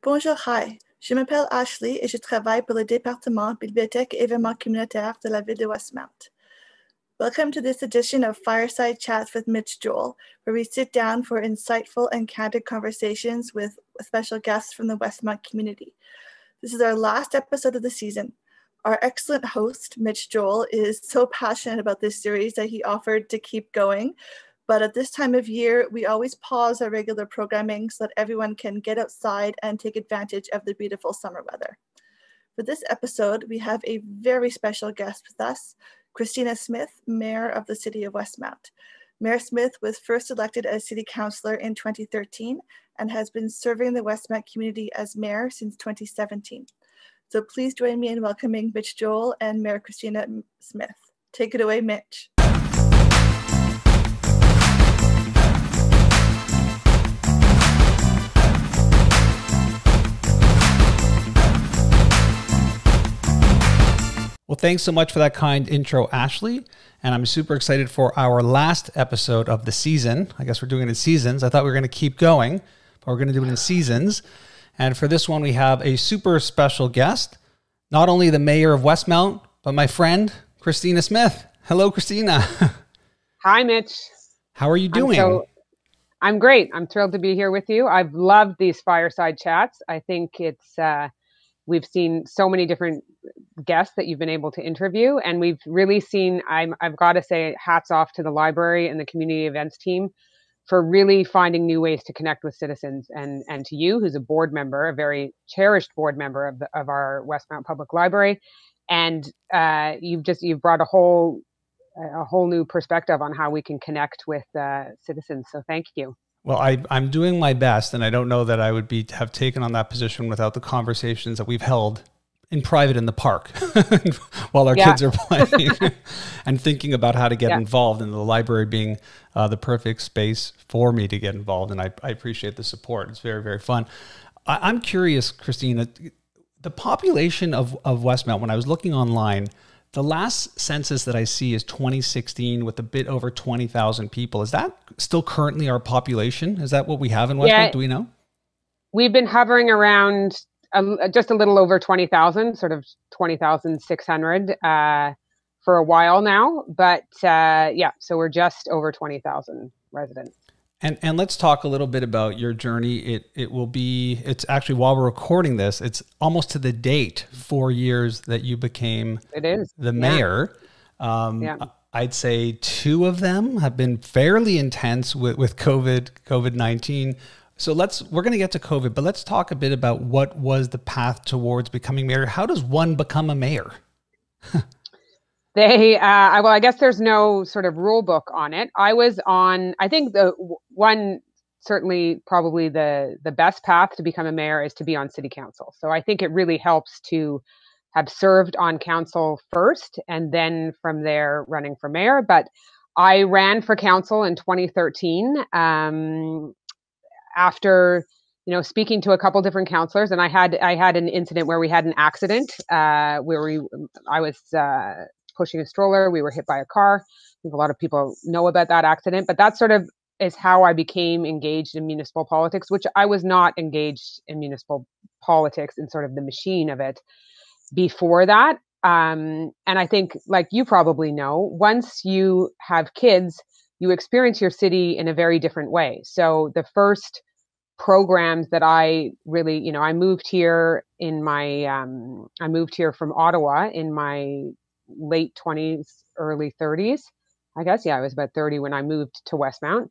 Bonjour, hi. Je m'appelle Ashley et je travaille pour le département bibliothèque et événements communautaires de la Ville de Westmount. Welcome to this edition of Fireside Chats with Mitch Joel, where we sit down for insightful and candid conversations with special guests from the Westmount community. This is our last episode of the season. Our excellent host, Mitch Joel, is so passionate about this series that he offered to keep going. But at this time of year, we always pause our regular programming so that everyone can get outside and take advantage of the beautiful summer weather. For this episode, we have a very special guest with us, Christina Smith, Mayor of the City of Westmount. Mayor Smith was first elected as City Councillor in 2013 and has been serving the Westmount community as Mayor since 2017. So please join me in welcoming Mitch Joel and Mayor Christina Smith. Take it away, Mitch. Well, thanks so much for that kind intro, Ashley. And I'm super excited for our last episode of the season. I guess we're doing it in seasons. I thought we were going to keep going, but we're going to do it in seasons. And for this one, we have a super special guest, not only the mayor of Westmount, but my friend, Christina Smith. Hello, Christina. Hi, Mitch. How are you doing? I'm great. I'm thrilled to be here with you. I've loved these fireside chats. I think it's, we've seen so many different guests that you've been able to interview. And we've really seen, I've got to say, hats off to the library and the community events team for really finding new ways to connect with citizens, and to you, who's a board member, a very cherished board member of our Westmount Public Library. And you've brought a whole new perspective on how we can connect with citizens. So thank you. Well, I'm doing my best, and I don't know that I would have taken on that position without the conversations that we've held in private in the park while our kids are playing and thinking about how to get involved, and the library being the perfect space for me to get involved. And I appreciate the support. It's very, very fun. I'm curious, Christina, the population of Westmount, when I was looking online, the last census that I see is 2016 with a bit over 20,000 people. Is that still currently our population? Is that what we have in Westmount? Yeah. Do we know? We've been hovering around just a little over 20,000, sort of 20,600 for a while now. But yeah, so we're just over 20,000 residents. And let's talk a little bit about your journey. It's actually, while we're recording this, it's almost to the date, 4 years that you became the mayor. I'd say 2 of them have been fairly intense with COVID-19. So we're going to get to COVID, but let's talk a bit about what was the path towards becoming mayor. How does one become a mayor? Well, I guess there's no sort of rule book on it. I think the one, certainly probably the best path to become a mayor is to be on city council. So I think it really helps to have served on council first and then from there running for mayor. But I ran for council in 2013 after, speaking to a couple different councillors, and I had an incident where we had an accident I was pushing a stroller. We were hit by a car. I think a lot of people know about that accident, but that sort of is how I became engaged in municipal politics, which I was not engaged in municipal politics and sort of the machine of it before that. And I think, like you probably know, once you have kids, you experience your city in a very different way. So the first programs that I really, I moved here from Ottawa in my late 20s, early 30s. I guess, I was about 30 when I moved to Westmount.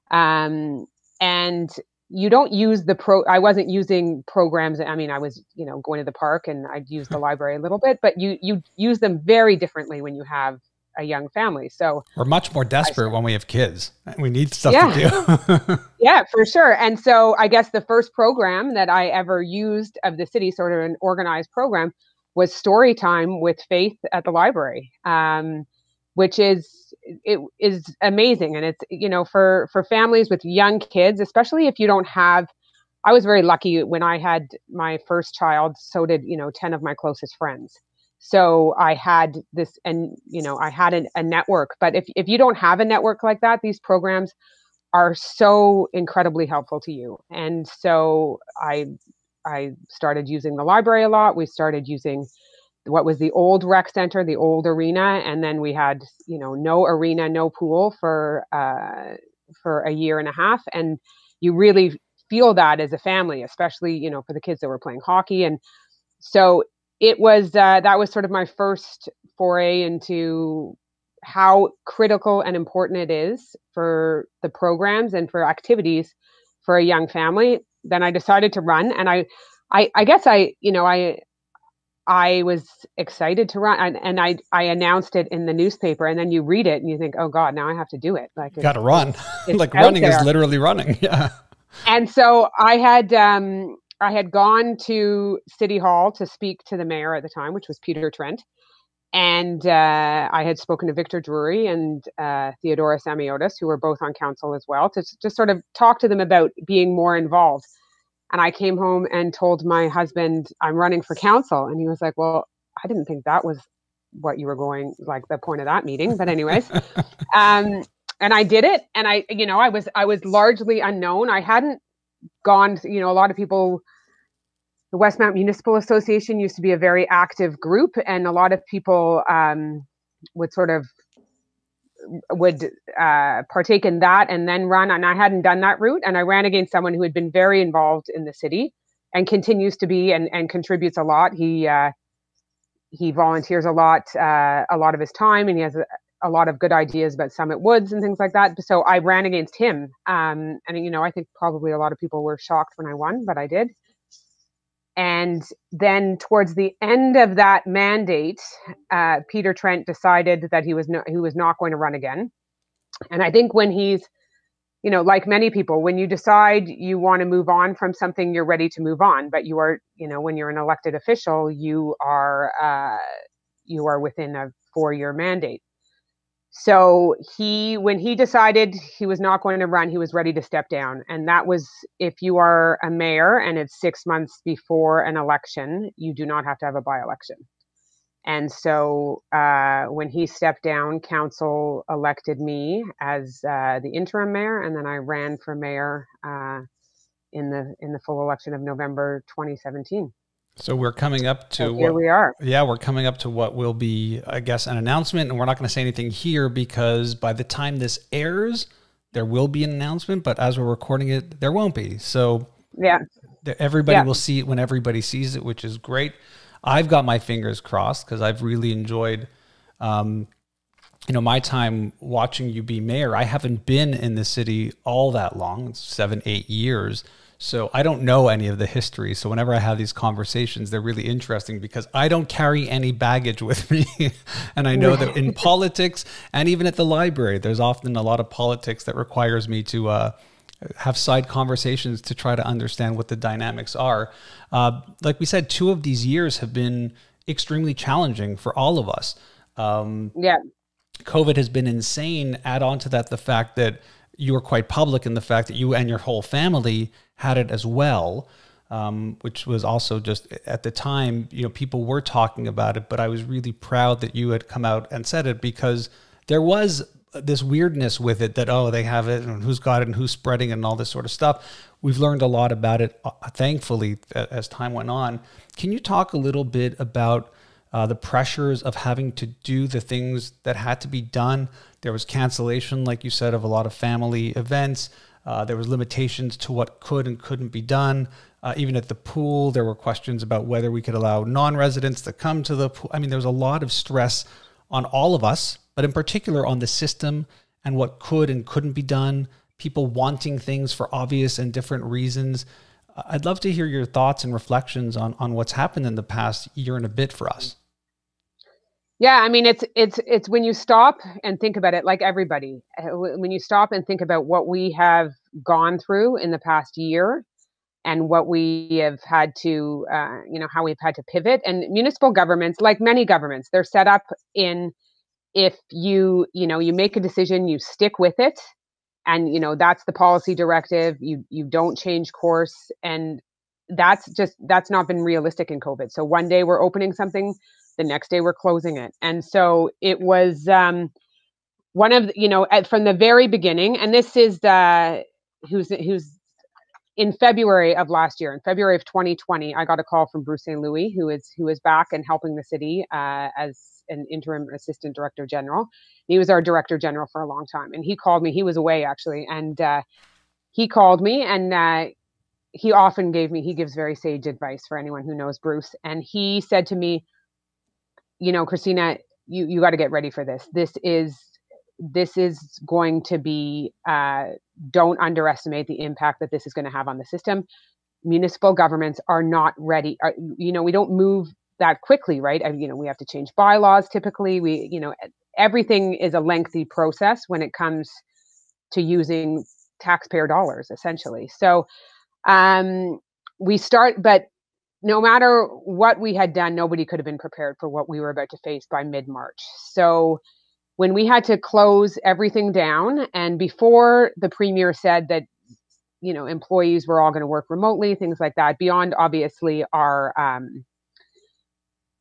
And you don't use I wasn't using programs. I mean, I was, going to the park and I'd use the library a little bit, but you use them very differently when you have a young family. So we're much more desperate when we have kids. We need stuff to do. Yeah, for sure. And so I guess the first program that I ever used of the city, sort of an organized program, was story time with Faith at the library, which is amazing. And it's, for families with young kids, especially if you don't have, I was very lucky when I had my first child, so did, 10 of my closest friends. So I had this, and, I had a network, but if you don't have a network like that, these programs are so incredibly helpful to you. And so I I started using the library a lot. We started using what was the old rec center, the old arena. And then we had, no arena, no pool for a year and a half. And you really feel that as a family, especially, for the kids that were playing hockey. And so it was, that was sort of my first foray into how critical and important it is for the programs and for activities for a young family. Then I decided to run, and I guess I was excited to run, and I announced it in the newspaper, and then you read it and you think, oh God, now I have to do it. Like, got to run. It's like running is literally running. Yeah. And so I had gone to City Hall to speak to the mayor at the time, which was Peter Trent. And I had spoken to Victor Drury and Theodora Samiotis, who were both on council as well, to just sort of talk to them about being more involved. And I came home and told my husband, I'm running for council. And he was like, well, I didn't think that was what you were going, like the point of that meeting. But anyways, and I did it. And I was largely unknown. I hadn't gone, a lot of people, the Westmount Municipal Association used to be a very active group, and a lot of people would partake in that and then run. And I hadn't done that route, and I ran against someone who had been very involved in the city and continues to be and contributes a lot. He volunteers a lot of his time, and he has a lot of good ideas about Summit Woods and things like that. So I ran against him, and I think probably a lot of people were shocked when I won, but I did. And then towards the end of that mandate, Peter Trent decided that he was not going to run again. And I think when he's, like many people, when you decide you want to move on from something, you're ready to move on. But you are, when you're an elected official, you are within a 4-year mandate. So when he decided he was not going to run, he was ready to step down. And that was, if you are a mayor and it's 6 months before an election, you do not have to have a by-election. And so when he stepped down, council elected me as the interim mayor, and then I ran for mayor in the full election of November 2017. So we're coming up to here we are. Yeah, we're coming up to what will be, I guess, an announcement, and we're not going to say anything here because by the time this airs, there will be an announcement. But as we're recording it, there won't be. So yeah, everybody will see it when everybody sees it, which is great. I've got my fingers crossed because I've really enjoyed, my time watching you be mayor. I haven't been in the city all that long. It's 7-8 years. So I don't know any of the history. So whenever I have these conversations, they're really interesting because I don't carry any baggage with me. And I know that in politics and even at the library, there's often a lot of politics that requires me to have side conversations to try to understand what the dynamics are. Like we said, 2 of these years have been extremely challenging for all of us. COVID has been insane. Add on to that the fact that you were quite public in the fact that you and your whole family had it as well, which was also just at the time, people were talking about it, but I was really proud that you had come out and said it because there was this weirdness with it that, oh, they have it and who's got it and who's spreading it and all this sort of stuff. We've learned a lot about it, thankfully, as time went on. Can you talk a little bit about the pressures of having to do the things that had to be done? There was cancellation, like you said, of a lot of family events. There was limitations to what could and couldn't be done. Even at the pool, there were questions about whether we could allow non-residents to come to the pool. I mean, there was a lot of stress on all of us, but in particular on the system and what could and couldn't be done, people wanting things for obvious and different reasons. I'd love to hear your thoughts and reflections on what's happened in the past year and a bit for us. Yeah, I mean, it's when you stop and think about it, like everybody, when you stop and think about what we have gone through in the past year and what we have had to, how we've had to pivot. And municipal governments, like many governments, they're set up in, if you make a decision, you stick with it. And, that's the policy directive. You don't change course. And that's not been realistic in COVID. So one day we're opening something, the next day we're closing it. And so it was one of, from the very beginning, and this is who's in February of last year, in February of 2020, I got a call from Bruce St. Louis, who is back and helping the city as an interim assistant director general. He was our director general for a long time, and he called me. He was away actually, and he called me, and he often he gives very sage advice for anyone who knows Bruce. And he said to me, you know, Christina, you got to get ready for this. This is going to be, don't underestimate the impact that this is going to have on the system. Municipal governments are not ready. You know, we don't move that quickly, right? You know, we have to change bylaws typically. Everything is a lengthy process when it comes to using taxpayer dollars, essentially. So but no matter what we had done, nobody could have been prepared for what we were about to face by mid-March. So when we had to close everything down, and before the premier said that, you know, employees were all going to work remotely, things like that, beyond obviously our,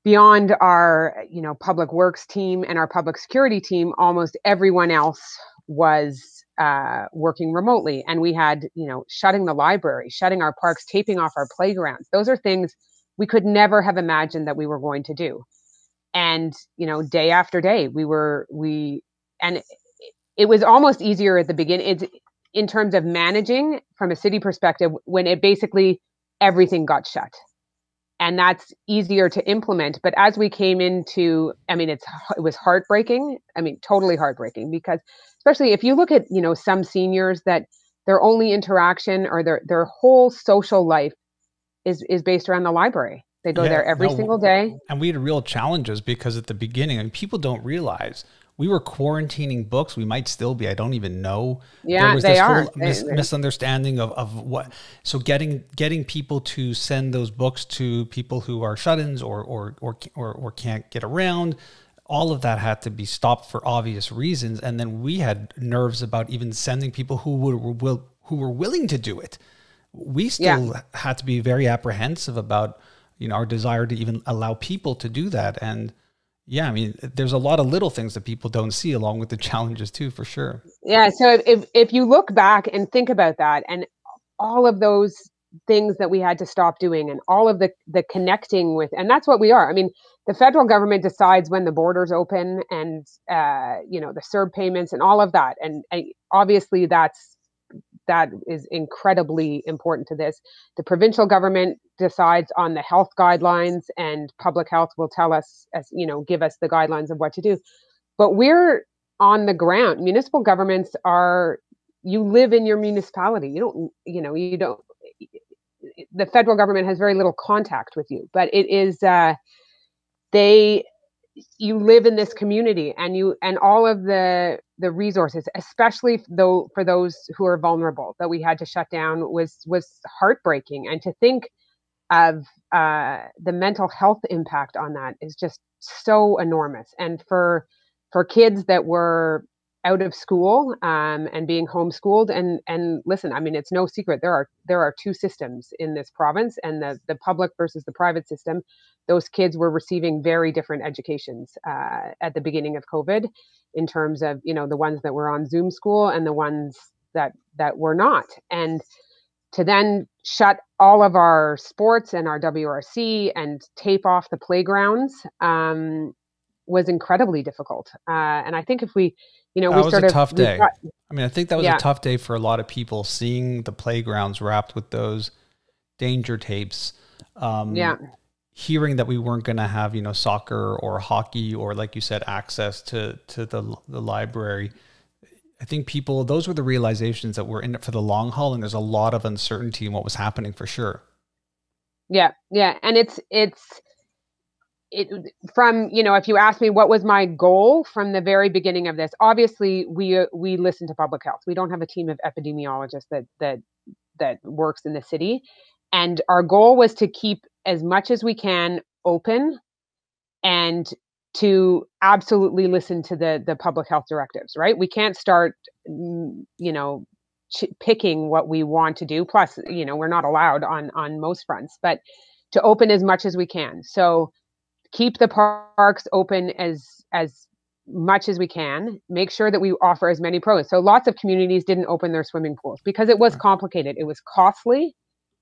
you know, public works team and our public security team, almost everyone else was working remotely. And we had, you know, shutting the library, shutting our parks, taping off our playgrounds. Those are things we could never have imagined that we were going to do. And, you know, day after day, and it was almost easier at the beginning. It's in terms of managing from a city perspective when it basically everything got shut. And that's easier to implement. But as we came into, I mean, it was heartbreaking. I mean, totally heartbreaking, because especially if you look at, you know, some seniors that their only interaction or their whole social life is based around the library. They go there every single day. And we had real challenges because at the beginning, and people don't realize, we were quarantining books. We might still be. I don't even know. Yeah, there was they this are. whole misunderstanding of what. So getting people to send those books to people who are shut-ins or can't get around, all of that had to be stopped for obvious reasons. And then we had nerves about even sending people who were willing to do it. We still had to be very apprehensive about, you know, our desire to even allow people to do that. And yeah, I mean, there's a lot of little things that people don't see along with the challenges too, for sure. Yeah. So if you look back and think about that and all of those things that we had to stop doing and all of the connecting with, and that's what we are. I mean, the federal government decides when the borders open and, you know, the CERB payments and all of that. And obviously that is incredibly important to this. The provincial government decides on the health guidelines, and public health will tell us, as you know, give us the guidelines of what to do. But we're on the ground. Municipal governments you live in your municipality. The federal government has very little contact with you, but it is, you live in this community, and all of the resources, especially though for those who are vulnerable, that we had to shut down was heartbreaking. And to think of the mental health impact on that is just so enormous. And for kids that were out of school and being homeschooled, and listen, I mean, it's no secret there are two systems in this province, and the public versus the private system. Those kids were receiving very different educations at the beginning of COVID, in terms of, you know, the ones that were on Zoom school and the ones that were not. And to then shut all of our sports and our WRC and tape off the playgrounds was incredibly difficult. And I think if we, you know, that was a tough day. I mean, I think that was a tough day for a lot of people, seeing the playgrounds wrapped with those danger tapes. Hearing that we weren't going to have, you know, soccer or hockey or, like you said, access to the library. I think those were the realizations that we're in it for the long haul, and there's a lot of uncertainty in what was happening for sure. Yeah. Yeah. And it's from, you know, if you ask me what was my goal from the very beginning of this, obviously we listen to public health. We don't have a team of epidemiologists that works in the city. And our goal was to keep as much as we can open and to absolutely listen to the public health directives, right? We can't start, you know, picking what we want to do. Plus, you know, we're not allowed on most fronts, but to open as much as we can. So keep the parks open as much as we can, make sure that we offer as many pros. So lots of communities didn't open their swimming pools because it was complicated. It was costly.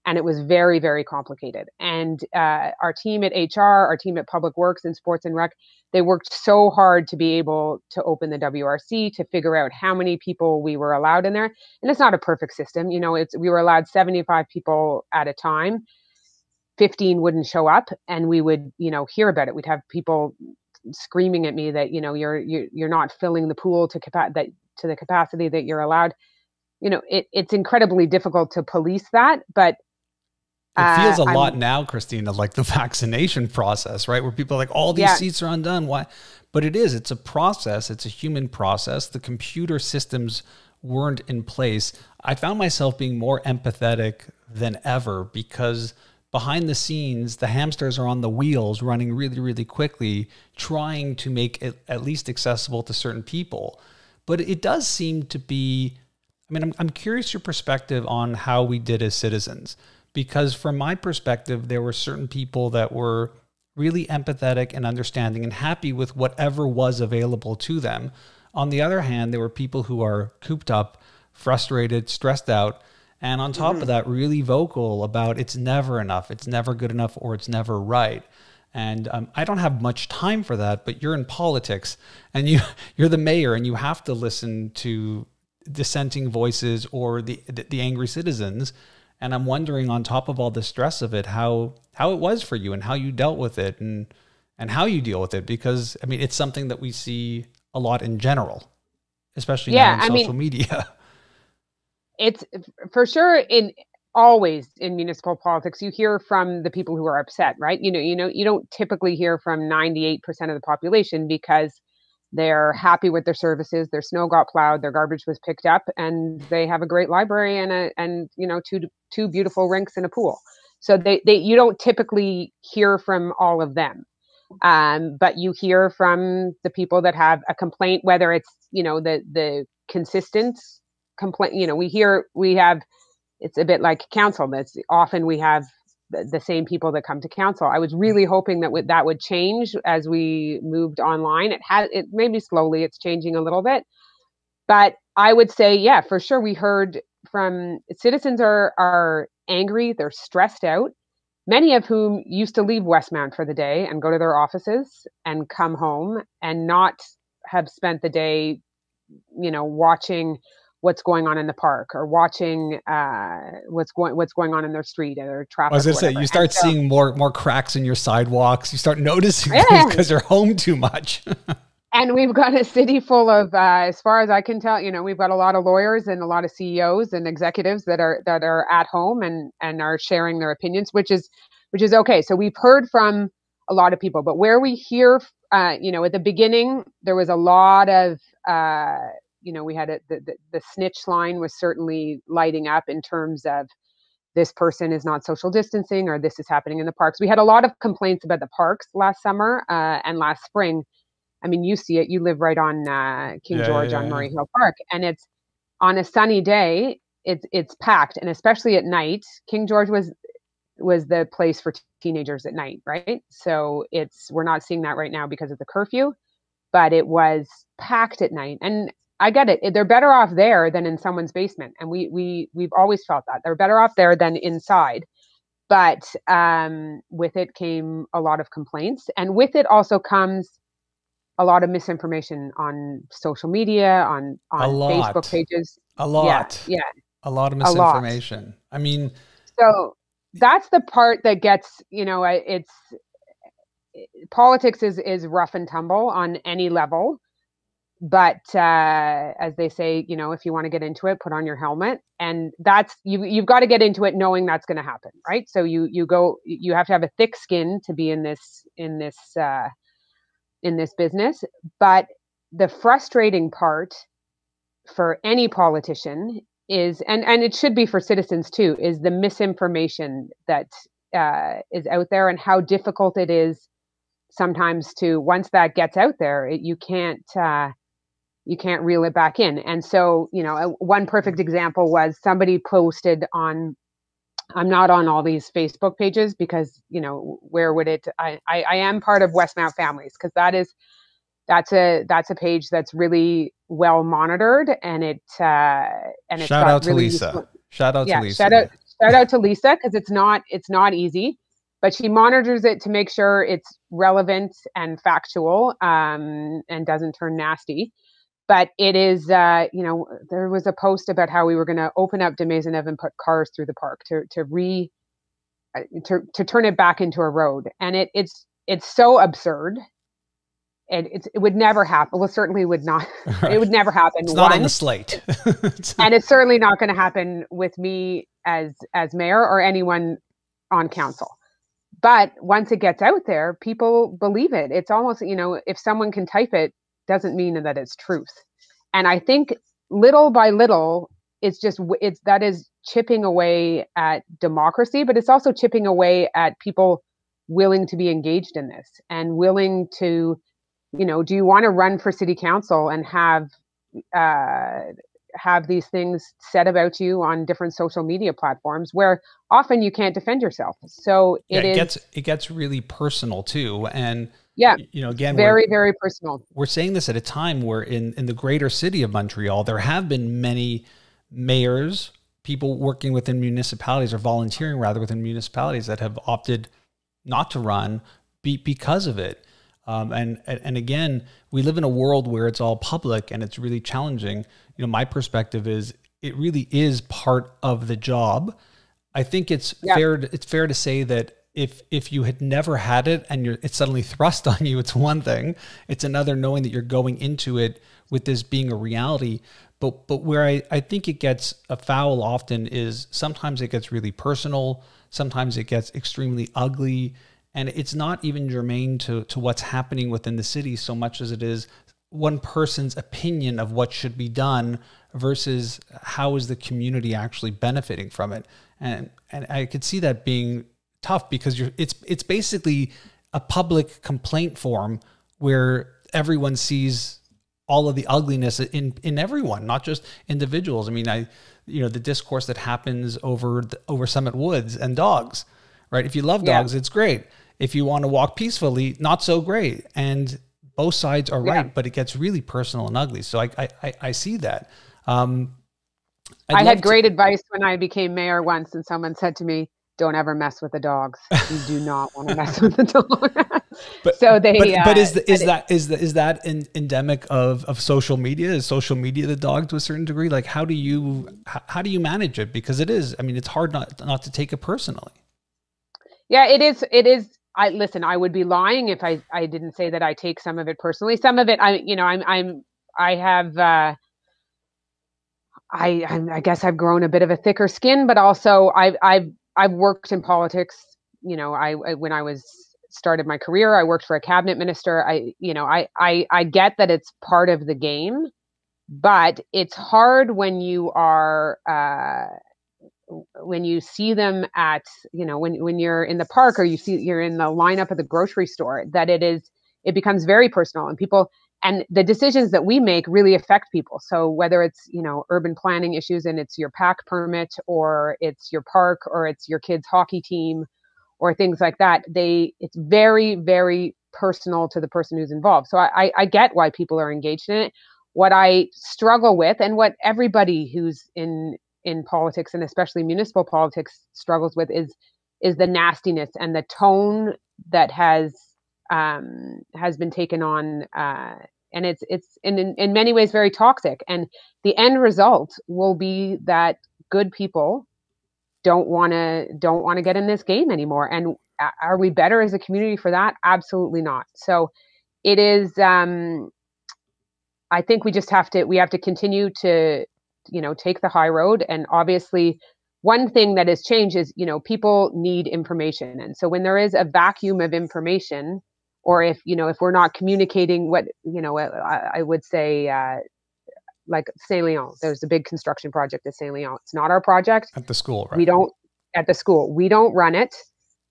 And it was very, very complicated. And our team at HR, our team at Public Works and Sports and Rec, they worked so hard to be able to open the WRC, to figure out how many people we were allowed in there. And it's not a perfect system. You know, we were allowed 75 people at a time. 15 wouldn't show up, and we would, you know, hear about it. We'd have people screaming at me that, you know, you're not filling the pool to the capacity that you're allowed. You know, it's incredibly difficult to police that, but it feels a lot now, Christina, like the vaccination process, right? Where people are like, all these seats are undone. Why? But it's a process. It's a human process. The computer systems weren't in place. I found myself being more empathetic than ever because behind the scenes, the hamsters are on the wheels running really, really quickly, trying to make it at least accessible to certain people. But it does seem to be, I mean, I'm curious your perspective on how we did as citizens. Because from my perspective, there were certain people that were really empathetic and understanding and happy with whatever was available to them. On the other hand, there were people who are cooped up, frustrated, stressed out, and on top of that, really vocal about it's never enough, it's never good enough, or it's never right. And I don't have much time for that, but you're in politics and you're the mayor and you have to listen to dissenting voices or the angry citizens. And I'm wondering, on top of all the stress of it, how it was for you and how you dealt with it and how you deal with it. Because, I mean, it's something that we see a lot in general, especially now in social media. It's for sure always in municipal politics, you hear from the people who are upset, right? You don't typically hear from 98% of the population because they're happy with their services. Their snow got plowed, their garbage was picked up, and they have a great library and two beautiful rinks and a pool. So you don't typically hear from all of them, but you hear from the people that have a complaint, whether it's the consistent complaint. It's a bit like council. That's often we have the same people that come to council. I was really hoping that would change as we moved online. It maybe slowly it's changing a little bit, but I would say, yeah, for sure. We heard from citizens are angry. They're stressed out. Many of whom used to leave Westmount for the day and go to their offices and come home and not have spent the day, watching what's going on in the park or watching what's going on in their street or traffic. I was going to say, you start seeing more cracks in your sidewalks. You start noticing things because they're home too much. And we've got a city full of, as far as I can tell, we've got a lot of lawyers and a lot of CEOs and executives that are at home and are sharing their opinions, which is okay. So we've heard from a lot of people, but where we hear, at the beginning, there was a lot of, we had the snitch line was certainly lighting up in terms of this person is not social distancing or this is happening in the parks. We had a lot of complaints about the parks last summer and last spring. I mean, you see it. You live right on King George on Murray Hill Park, and it's on a sunny day. It's packed, and especially at night. King George was the place for teenagers at night, right? So we're not seeing that right now because of the curfew, but it was packed at night, and I get it. They're better off there than in someone's basement, and we've always felt that they're better off there than inside. But with it came a lot of complaints, and with it also comes a lot of misinformation on social media, on Facebook pages. A lot. Yeah. A lot of misinformation. I mean, so that's the part that gets, politics is rough and tumble on any level. But as they say, if you want to get into it, put on your helmet. And that's, you've got to get into it knowing that's going to happen, right? So you have to have a thick skin to be in this business. But the frustrating part for any politician is, and it should be for citizens too, is the misinformation that is out there and how difficult it is sometimes to, once that gets out there, you can't reel it back in. And so, one perfect example was somebody posted on, I'm not on all these Facebook pages because, where would it, I am part of Westmount Families because that is that's a page that's really well monitored, and it's shout out to Lisa. Shout out to Lisa. Shout out to Lisa, because it's not easy, but she monitors it to make sure it's relevant and factual, and doesn't turn nasty. But it is, there was a post about how we were going to open up de Maisonneuve and put cars through the park to turn it back into a road, and it's so absurd. And it would never happen. Well, certainly would not. Right. It would never happen. It's not on the slate. And it's certainly not going to happen with me as mayor or anyone on council. But once it gets out there, people believe it. It's almost, if someone can type it, doesn't mean that it's truth. And I think little by little, that is chipping away at democracy, but it's also chipping away at people willing to be engaged in this and willing to, do you want to run for city council and have these things said about you on different social media platforms where often you can't defend yourself? So it gets really personal too. And again, very, very personal. We're saying this at a time where in the greater city of Montreal, there have been many mayors, people working within municipalities or volunteering rather within municipalities that have opted not to run because of it. And again, we live in a world where it's all public and it's really challenging. My perspective is it really is part of the job. I think it's fair to say that if you had never had it and it's suddenly thrust on you, it's one thing. It's another knowing that you're going into it with this being a reality. But where I think it gets afoul often is sometimes it gets really personal. Sometimes it gets extremely ugly. And it's not even germane to what's happening within the city so much as it is one person's opinion of what should be done versus how is the community actually benefiting from it. And I could see that being tough because it's basically a public complaint form where everyone sees all of the ugliness in everyone, not just individuals. I mean, the discourse that happens over Summit Woods and dogs, right? If you love dogs, it's great. If you want to walk peacefully, not so great. And both sides are right, but it gets really personal and ugly. So I see that. I had great advice when I became mayor once, and someone said to me, "Don't ever mess with the dogs. You do not want to mess with the dog." Is that endemic of social media? Is social media the dog to a certain degree? Like, how do you manage it? Because it is. I mean, it's hard not to take it personally. Yeah, it is. It is. I would be lying if I didn't say that I take some of it personally. Some of it, I guess I've grown a bit of a thicker skin, but also I've worked in politics. When I started my career, I worked for a cabinet minister. I get that it's part of the game, but it's hard when you are, when you see them at, when you're in the park or you're in the lineup at the grocery store, that it becomes very personal, and the decisions that we make really affect people. So whether it's, urban planning issues and it's your PAC permit, or it's your park, or it's your kids' hockey team, or things like that, it's very, very personal to the person who's involved. So I get why people are engaged in it. What I struggle with, and what everybody who's in politics, and especially municipal politics, struggles with, is the nastiness and the tone that has been taken on, and it's in many ways very toxic. And the end result will be that good people don't want to get in this game anymore. And are we better as a community for that? Absolutely not. So it is. I think we have to continue to take the high road. And obviously one thing that has changed is, people need information. And so when there is a vacuum of information, or if we're not communicating what, I would say, like Saint Leon, there's a big construction project at Saint Leon. It's not our project. At the school, right? We don't run it,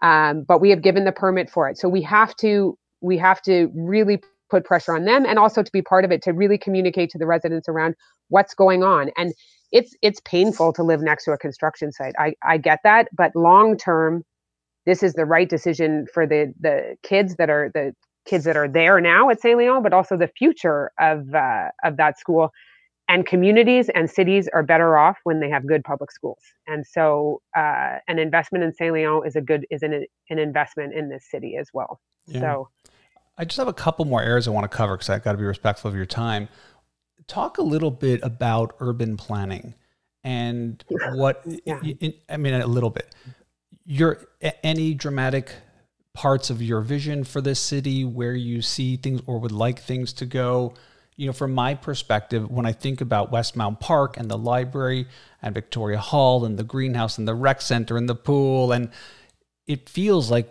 but we have given the permit for it. So we have to really put pressure on them, and also to be part of it, to really communicate to the residents around what's going on. And it's painful to live next to a construction site. I get that, but long term, this is the right decision for the kids that are the kids that are there now at St. Leon, but also the future of that school. And communities and cities are better off when they have good public schools. And so an investment in St. Leon is an investment in this city as well. Yeah. So I just have a couple more areas I want to cover because I've got to be respectful of your time. Talk a little bit about urban planning and what, I mean, a little bit. Any dramatic parts of your vision for this city where you see things or would like things to go? You know, from my perspective, when I think about Westmount Park and the library and Victoria Hall and the greenhouse and the rec center and the pool, and it feels like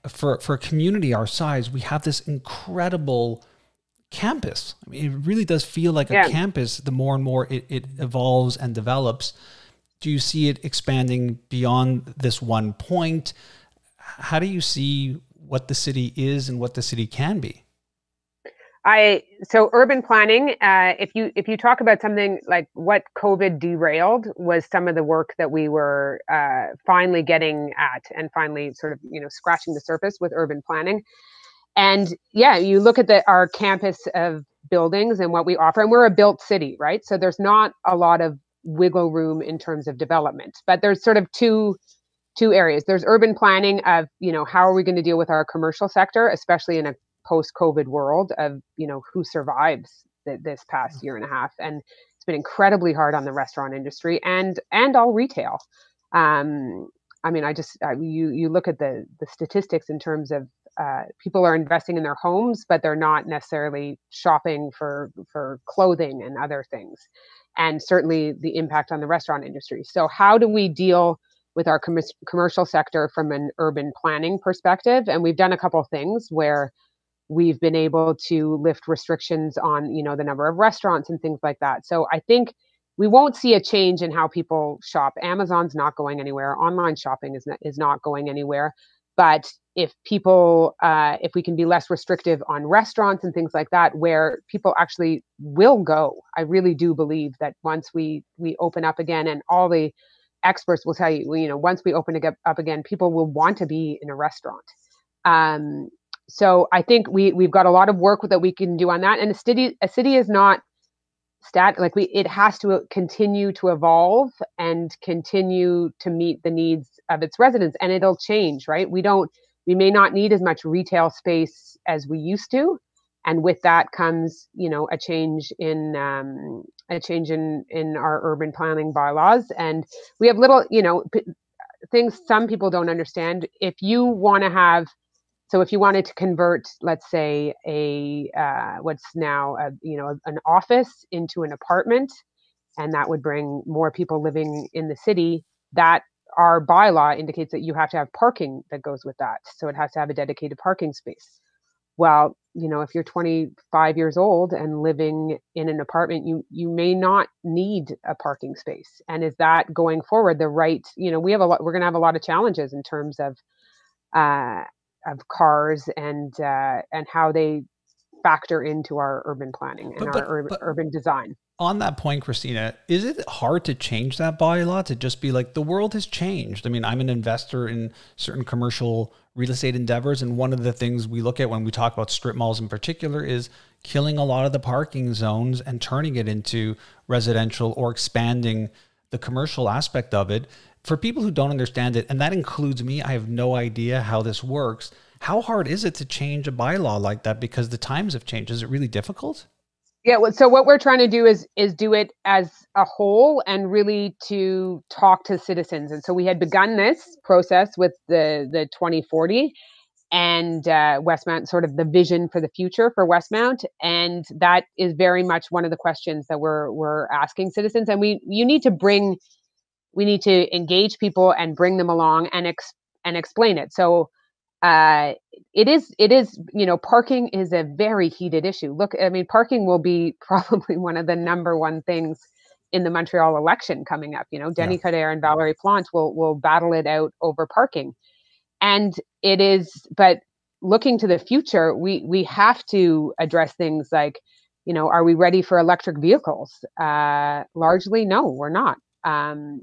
for a community our size, we have this incredible campus. I mean, it really does feel like a campus the more and more it evolves and develops. Do you see it expanding beyond this one point? How do you see what the city is and what the city can be? So urban planning, if you talk about something like what COVID derailed was some of the work that we were finally getting at and finally sort of, scratching the surface with urban planning. And you look at our campus of buildings and what we offer, and we're a built city, right? So there's not a lot of wiggle room in terms of development, but there's sort of two areas. There's urban planning of, how are we going to deal with our commercial sector, especially in a post-COVID world of, who survives this past year and a half. And it's been incredibly hard on the restaurant industry and all retail. I mean, you look at the statistics in terms of people are investing in their homes, but they're not necessarily shopping for clothing and other things. And certainly the impact on the restaurant industry. So how do we deal with our commercial sector from an urban planning perspective? And we've done a couple of things where we've been able to lift restrictions on, the number of restaurants and things like that. So I think we won't see a change in how people shop. Amazon's not going anywhere. Online shopping is not going anywhere. But if we can be less restrictive on restaurants and things like that, where people actually will go, I really do believe that once we open up again, and all the experts will tell you, once we open up again, people will want to be in a restaurant. So I think we've got a lot of work that we can do on that. And a city is not static. It has to continue to evolve and continue to meet the needs of its residents, and it'll change, right? We may not need as much retail space as we used to. And with that comes, a change in our urban planning bylaws. And we have little, things some people don't understand. If you wanted to convert, let's say, what's now an office into an apartment, and that would bring more people living in the city, that our bylaw indicates that you have to have parking that goes with that. So it has to have a dedicated parking space. Well, if you're 25 years old and living in an apartment, you may not need a parking space. And is that going forward the right? We're going to have a lot of challenges in terms of cars and how they factor into our urban planning and urban design. On that point, Christina, is it hard to change that bylaw to just be like, the world has changed? I mean, I'm an investor in certain commercial real estate endeavors, and one of the things we look at when we talk about strip malls in particular is killing a lot of the parking zones and turning it into residential or expanding the commercial aspect of it. For people who don't understand it, and that includes me, I have no idea how this works. How hard is it to change a bylaw like that? Because the times have changed. Is it really difficult? Yeah. So what we're trying to do is do it as a whole and really to talk to citizens. And so we had begun this process with the 2040 and Westmount, sort of the vision for the future for Westmount. And that is very much one of the questions that we're asking citizens. And we need to engage people and bring them along and explain it. So it is, parking is a very heated issue. Look, I mean, parking will be probably one of the number one things in the Montreal election coming up. Denny Coderre and Valérie Plante will battle it out over parking. And it is, but looking to the future, we have to address things like, are we ready for electric vehicles? Largely, no, we're not. And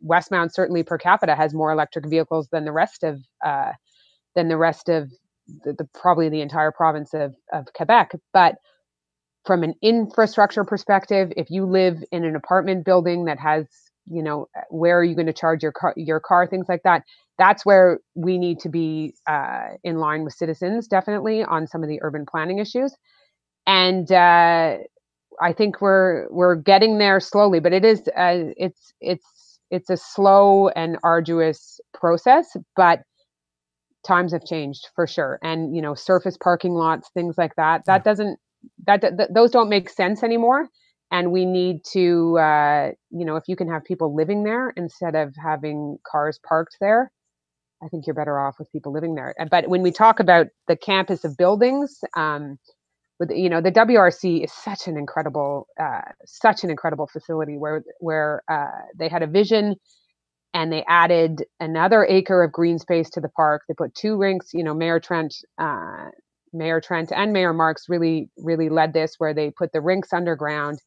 Westmount certainly per capita has more electric vehicles than the rest of probably the entire province of Quebec. But from an infrastructure perspective, if you live in an apartment building that has, where are you going to charge your car, things like that, that's where we need to be in line with citizens, definitely, on some of the urban planning issues. And I think we're getting there slowly, but it is it's a slow and arduous process, but times have changed for sure. And surface parking lots, things like that, those don't make sense anymore. And we need to if you can have people living there instead of having cars parked there, I think you're better off with people living there. But when we talk about the campus of buildings, with the WRC is such an incredible facility where they had a vision, and they added another acre of green space to the park. They put 2 rinks. Mayor Trent and Mayor Marks really led this, where they put the rinks underground,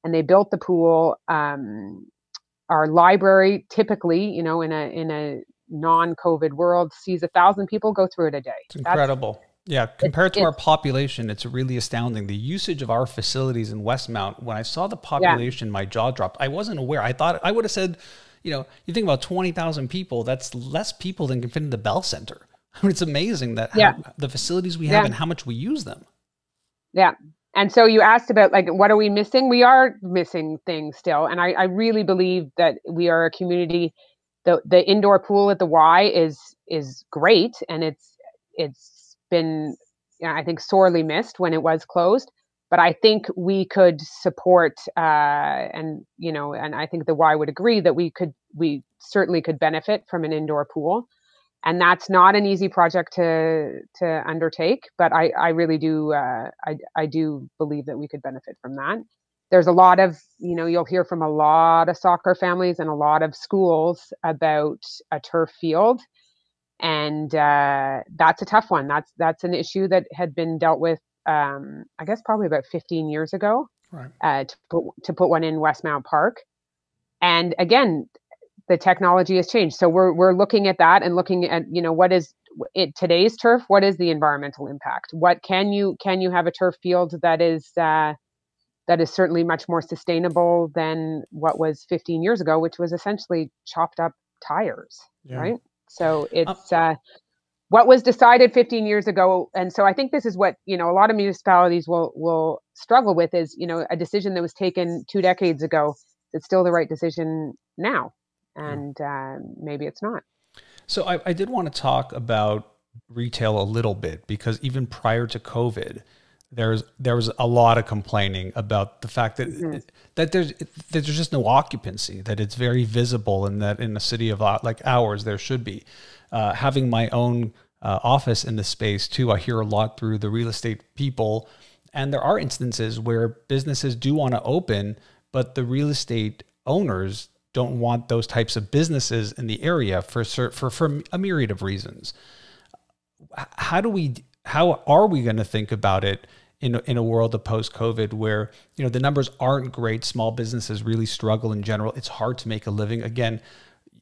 and they built the pool. Our library, typically, in a non-COVID world, sees 1,000 people go through it a day. It's incredible. Yeah, compared to our population, it's really astounding. The usage of our facilities in Westmount, when I saw the population, my jaw dropped. I wasn't aware. I thought I would have said, you think about 20,000 people, that's less people than can fit in the Bell Center. I mean, it's amazing that the facilities we have and how much we use them. Yeah. And so you asked about, what are we missing? We are missing things still. And I really believe that we are a community. The indoor pool at the Y is great. And it's been, I think, sorely missed when it was closed. But I think we could support, and I think the Y would agree that we certainly could benefit from an indoor pool. And that's not an easy project to undertake, but I really do, I do believe that we could benefit from that. There's a lot of, you'll hear from a lot of soccer families and a lot of schools about a turf field. And that's a tough one. That's an issue that had been dealt with, I guess, probably about 15 years ago, right. To put one in Westmount Park. And again, the technology has changed. So we're looking at that and looking at, what is today's turf? What is the environmental impact? What can you have a turf field that is certainly much more sustainable than what was 15 years ago, which was essentially chopped up tires, right? So it's what was decided 15 years ago. And so I think this is what, a lot of municipalities will struggle with is, a decision that was taken 2 decades ago. It's still the right decision now. And maybe it's not. So I did want to talk about retail a little bit, because even prior to COVID, there was a lot of complaining about the fact that that there's just no occupancy, that it's very visible, and that in a city of like ours, there should be. Having my own office in the space too, I hear a lot through the real estate people, and there are instances where businesses do want to open, but the real estate owners don't want those types of businesses in the area for a myriad of reasons. How are we going to think about it in a world of post-COVID where, the numbers aren't great, small businesses really struggle in general, it's hard to make a living? Again,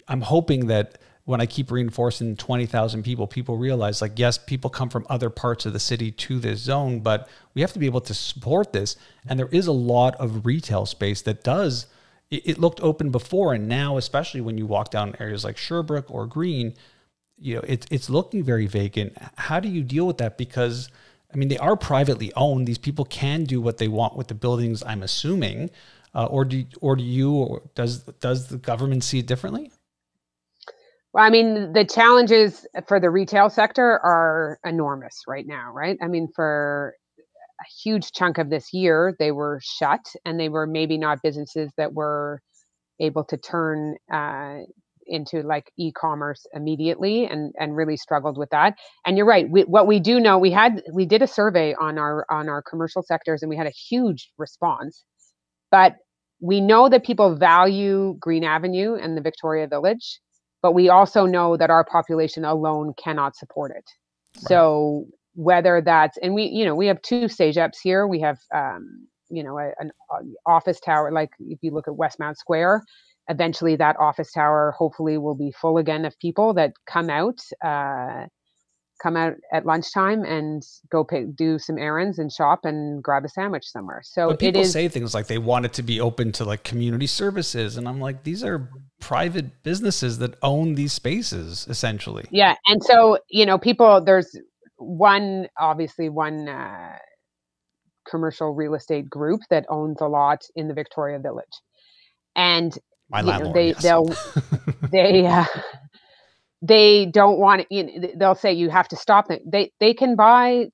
I'm hoping that when I keep reinforcing 20,000 people realize, yes, people come from other parts of the city to this zone, but we have to be able to support this. And there is a lot of retail space that does. It looked open before, and now, especially when you walk down areas like Sherbrooke or Green, it's looking very vacant. How do you deal with that? Because, they are privately owned. These people can do what they want with the buildings, I'm assuming. Or does the government see it differently? Well, the challenges for the retail sector are enormous right now, right? For a huge chunk of this year, they were shut, and they were maybe not businesses that were able to turn into e-commerce immediately, and really struggled with that. And you're right. What we do know, we did a survey on our commercial sectors, and we had a huge response. But we know that people value Green Avenue and the Victoria Village, but we also know that our population alone cannot support it. Right. So whether that's, and we have 2 stage-ups here. We have, an office tower, if you look at Westmount Square, eventually that office tower hopefully will be full again of people that come out come out at lunchtime and go do some errands and shop and grab a sandwich somewhere. So but people say things like they want it to be open to like community services. And I'm like, these are private businesses that own these spaces essentially. Yeah. And so, people, there's obviously one commercial real estate group that owns a lot in the Victoria Village. And my landlord, they don't want it. They'll say you have to stop it. They can buy.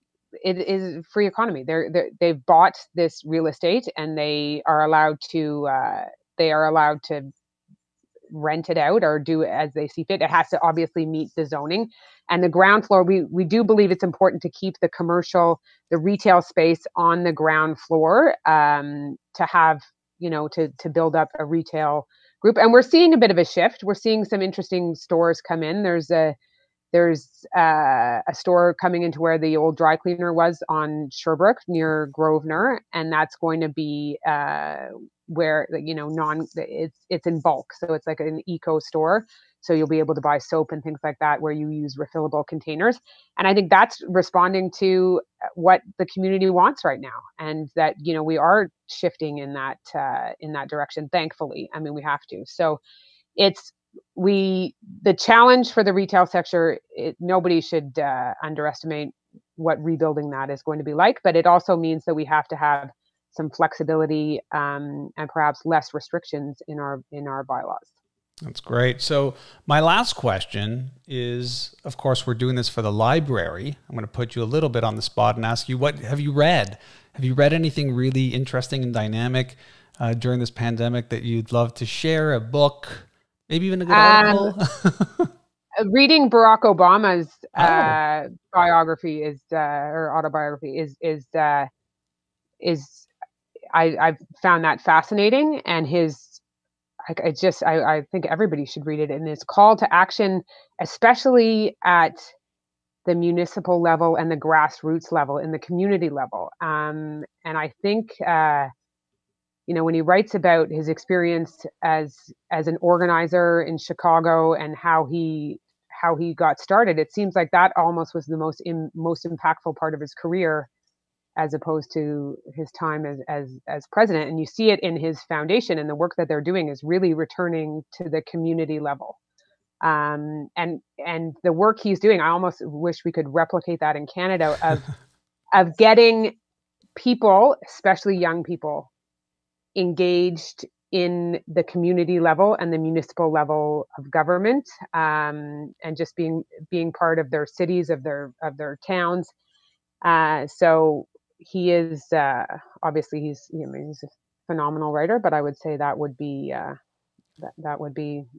It is free economy. They've bought this real estate and they are allowed to rent it out or do as they see fit. It has to obviously meet the zoning. And the ground floor, we do believe it's important to keep the retail space on the ground floor to have, to build up a retail group. And we're seeing a bit of a shift. We're seeing some interesting stores come in. There's a store coming into where the old dry cleaner was on Sherbrooke near Grosvenor, and that's going to be where it's in bulk, so it's like an eco store. So you'll be able to buy soap and things like that where you use refillable containers. And I think that's responding to what the community wants right now, and that we are shifting in that direction. Thankfully, I mean we have to. So the challenge for the retail sector, nobody should underestimate what rebuilding that is going to be like, but it also means that we have to have some flexibility and perhaps less restrictions in our bylaws. That's great. So my last question is, of course, we're doing this for the library. I'm going to put you a little bit on the spot and ask you, what have you read? Have you read anything really interesting and dynamic during this pandemic that you'd love to share? A book, maybe even a good article? Reading Barack Obama's biography or autobiography is I've found that fascinating, and I think everybody should read it. And his call to action, especially at the municipal level and the grassroots level, in the community level. And I think, when he writes about his experience as an organizer in Chicago and how he got started, it seems like that almost was the most impactful part of his career, as opposed to his time as president. And you see it in his foundation, and the work that they're doing is really returning to the community level. And the work he's doing, I almost wish we could replicate that in Canada, of getting people, especially young people, engaged in the community level and the municipal level of government, and just being part of their cities, of their towns. So he is obviously he's a phenomenal writer, but I would say that would be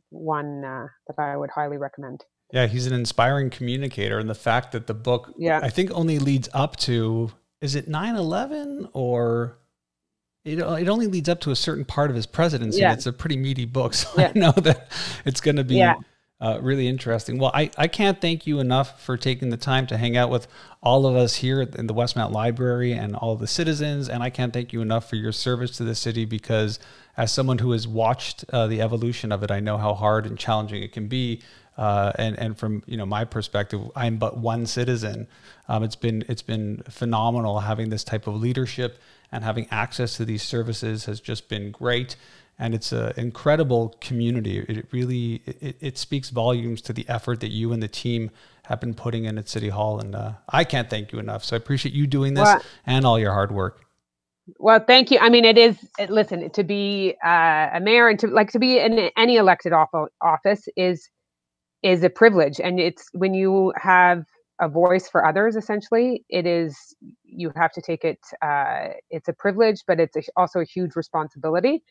one that I would highly recommend. Yeah, he's an inspiring communicator, and the fact that the book, I think, only leads up to, is it 9/11, or it only leads up to a certain part of his presidency. Yeah. It's a pretty meaty book, so I know that it's going to be really interesting. Well, I can't thank you enough for taking the time to hang out with all of us here in the Westmount Library and all the citizens. And I can't thank you enough for your service to the city, because as someone who has watched the evolution of it, I know how hard and challenging it can be. And from my perspective, I'm but one citizen. It's been phenomenal having this type of leadership, and having access to these services has just been great. And it's an incredible community. It really speaks volumes to the effort that you and the team have been putting in at City Hall. And I can't thank you enough. So I appreciate you doing this and all your hard work. Well, thank you. I mean, listen, to be a mayor and to be in any elected office is a privilege. And it's when you have a voice for others, essentially, you have to take it. It's a privilege, but it's also a huge responsibility.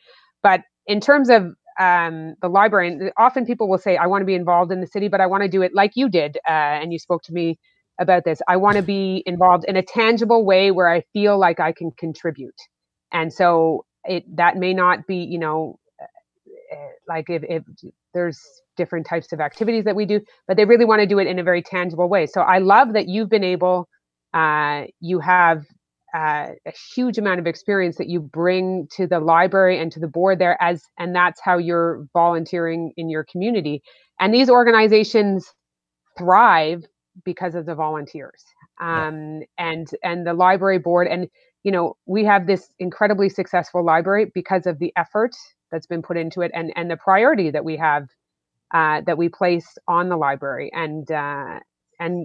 But in terms of the library, and often people will say, I want to be involved in the city, but I want to do it like you did. And you spoke to me about this. I want to be involved in a tangible way where I feel like I can contribute. And so that may not be, like if there's different types of activities that we do, but they really want to do it in a very tangible way. So I love that you've been able, you have a huge amount of experience that you bring to the library and to the board there, and that's how you're volunteering in your community. And these organizations thrive because of the volunteers, and the library board. And, you know, we have this incredibly successful library because of the effort that's been put into it, and the priority that we have, that we place on the library, and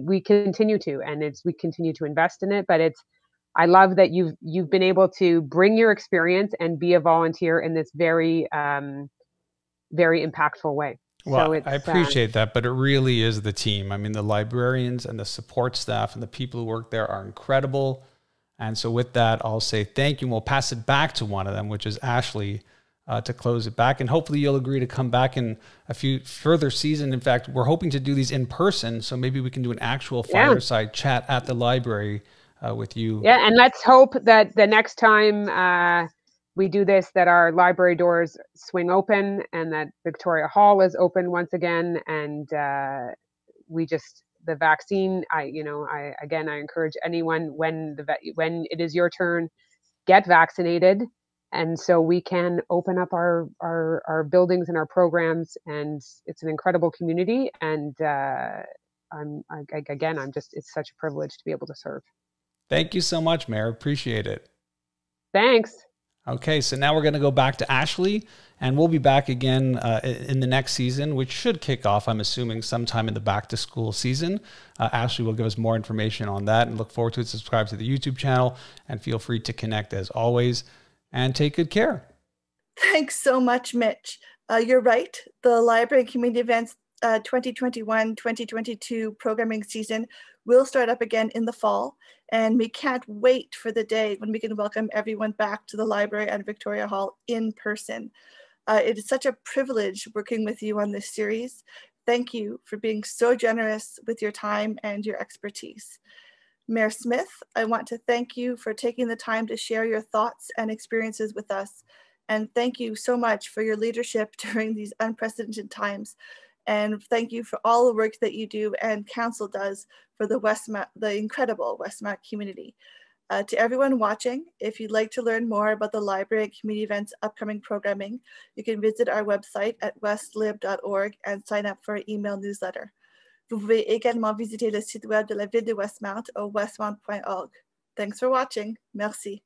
we continue to, we continue to invest in it. But I love that you've been able to bring your experience and be a volunteer in this very, very impactful way. Well, so I appreciate that, but it really is the team. I mean, the librarians and the support staff and the people who work there are incredible. And so with that, I'll say thank you. And we'll pass it back to one of them, which is Ashley, to close it back. And hopefully you'll agree to come back in a few further seasons. In fact, we're hoping to do these in person. So maybe we can do an actual fireside chat at the library with you. Yeah, and let's hope that the next time we do this, that our library doors swing open and that Victoria Hall is open once again. And the vaccine, I encourage anyone, when it is your turn, get vaccinated. And so we can open up our buildings and our programs, and it's an incredible community. And it's such a privilege to be able to serve. Thank you so much, Mayor. Appreciate it. Thanks. Okay, so now we're going to go back to Ashley, and we'll be back again in the next season, which should kick off, I'm assuming, sometime in the back-to-school season. Ashley will give us more information on that, and look forward to it. Subscribe to the YouTube channel, and feel free to connect as always, and take good care. Thanks so much, Mitch. You're right. The Library and Community Events 2021-2022 programming season will start up again in the fall, and we can't wait for the day when we can welcome everyone back to the library and Victoria Hall in person. It is such a privilege working with you on this series. Thank you for being so generous with your time and your expertise. Mayor Smith, I want to thank you for taking the time to share your thoughts and experiences with us. And thank you so much for your leadership during these unprecedented times. And thank you for all the work that you do and Council does for the incredible Westmount community. To everyone watching, if you'd like to learn more about the Library and Community Events upcoming programming, you can visit our website at westlib.org and sign up for our email newsletter. Vous pouvez également visiter le site web de la Ville de Westmount au westmount.org. Thanks for watching. Merci.